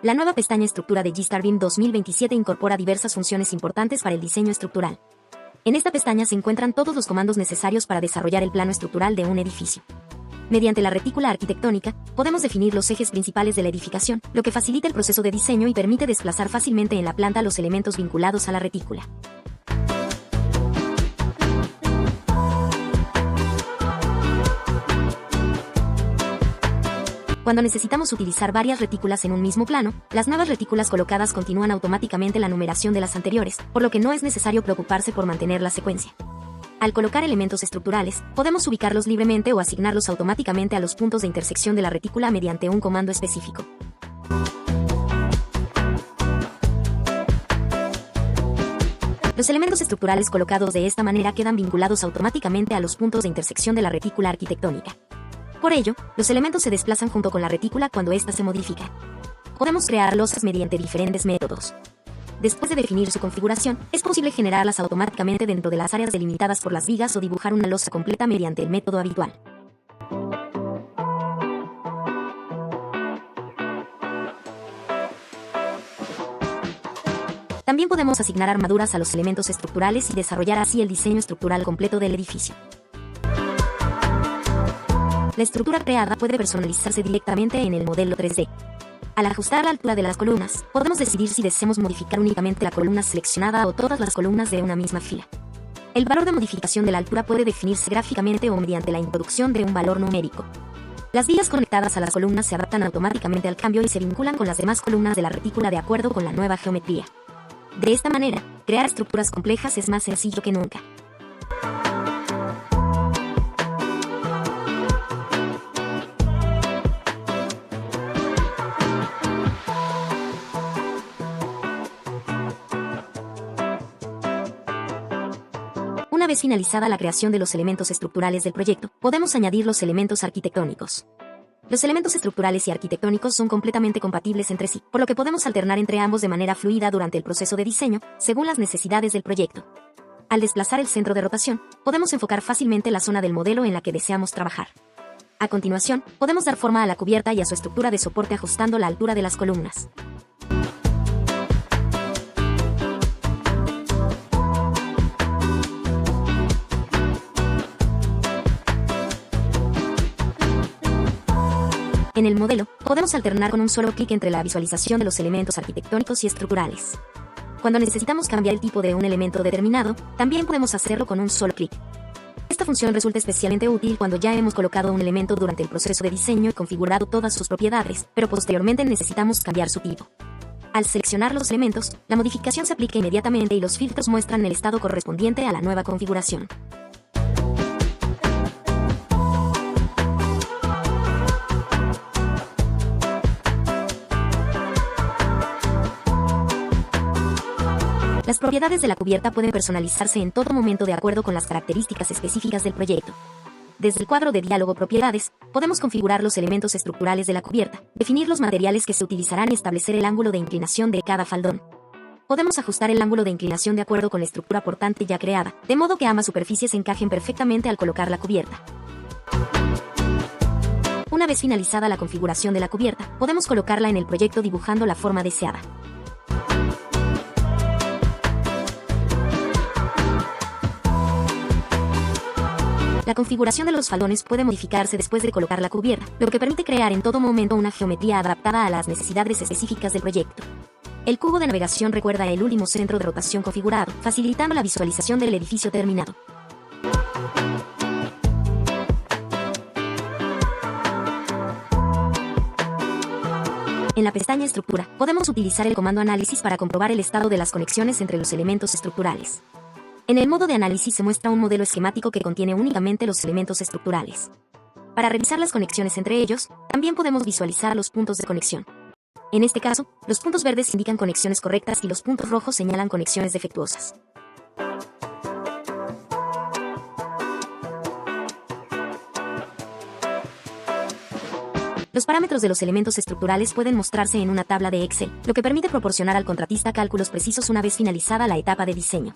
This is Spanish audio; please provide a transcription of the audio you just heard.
La nueva pestaña Estructura de G-STAR BIM 2027 incorpora diversas funciones importantes para el diseño estructural. En esta pestaña se encuentran todos los comandos necesarios para desarrollar el plano estructural de un edificio. Mediante la retícula arquitectónica, podemos definir los ejes principales de la edificación, lo que facilita el proceso de diseño y permite desplazar fácilmente en la planta los elementos vinculados a la retícula. Cuando necesitamos utilizar varias retículas en un mismo plano, las nuevas retículas colocadas continúan automáticamente la numeración de las anteriores, por lo que no es necesario preocuparse por mantener la secuencia. Al colocar elementos estructurales, podemos ubicarlos libremente o asignarlos automáticamente a los puntos de intersección de la retícula mediante un comando específico. Los elementos estructurales colocados de esta manera quedan vinculados automáticamente a los puntos de intersección de la retícula arquitectónica. Por ello, los elementos se desplazan junto con la retícula cuando ésta se modifica. Podemos crear losas mediante diferentes métodos. Después de definir su configuración, es posible generarlas automáticamente dentro de las áreas delimitadas por las vigas o dibujar una losa completa mediante el método habitual. También podemos asignar armaduras a los elementos estructurales y desarrollar así el diseño estructural completo del edificio. La estructura creada puede personalizarse directamente en el modelo 3D. Al ajustar la altura de las columnas, podemos decidir si deseamos modificar únicamente la columna seleccionada o todas las columnas de una misma fila. El valor de modificación de la altura puede definirse gráficamente o mediante la introducción de un valor numérico. Las vigas conectadas a las columnas se adaptan automáticamente al cambio y se vinculan con las demás columnas de la retícula de acuerdo con la nueva geometría. De esta manera, crear estructuras complejas es más sencillo que nunca. Una vez finalizada la creación de los elementos estructurales del proyecto, podemos añadir los elementos arquitectónicos. Los elementos estructurales y arquitectónicos son completamente compatibles entre sí, por lo que podemos alternar entre ambos de manera fluida durante el proceso de diseño, según las necesidades del proyecto. Al desplazar el centro de rotación, podemos enfocar fácilmente la zona del modelo en la que deseamos trabajar. A continuación, podemos dar forma a la cubierta y a su estructura de soporte ajustando la altura de las columnas. En el modelo, podemos alternar con un solo clic entre la visualización de los elementos arquitectónicos y estructurales. Cuando necesitamos cambiar el tipo de un elemento determinado, también podemos hacerlo con un solo clic. Esta función resulta especialmente útil cuando ya hemos colocado un elemento durante el proceso de diseño y configurado todas sus propiedades, pero posteriormente necesitamos cambiar su tipo. Al seleccionar los elementos, la modificación se aplica inmediatamente y los filtros muestran el estado correspondiente a la nueva configuración. Las propiedades de la cubierta pueden personalizarse en todo momento de acuerdo con las características específicas del proyecto. Desde el cuadro de diálogo Propiedades, podemos configurar los elementos estructurales de la cubierta, definir los materiales que se utilizarán y establecer el ángulo de inclinación de cada faldón. Podemos ajustar el ángulo de inclinación de acuerdo con la estructura portante ya creada, de modo que ambas superficies encajen perfectamente al colocar la cubierta. Una vez finalizada la configuración de la cubierta, podemos colocarla en el proyecto dibujando la forma deseada. La configuración de los faldones puede modificarse después de colocar la cubierta, lo que permite crear en todo momento una geometría adaptada a las necesidades específicas del proyecto. El cubo de navegación recuerda el último centro de rotación configurado, facilitando la visualización del edificio terminado. En la pestaña Estructura, podemos utilizar el comando Análisis para comprobar el estado de las conexiones entre los elementos estructurales. En el modo de análisis se muestra un modelo esquemático que contiene únicamente los elementos estructurales. Para revisar las conexiones entre ellos, también podemos visualizar los puntos de conexión. En este caso, los puntos verdes indican conexiones correctas y los puntos rojos señalan conexiones defectuosas. Los parámetros de los elementos estructurales pueden mostrarse en una tabla de Excel, lo que permite proporcionar al contratista cálculos precisos una vez finalizada la etapa de diseño.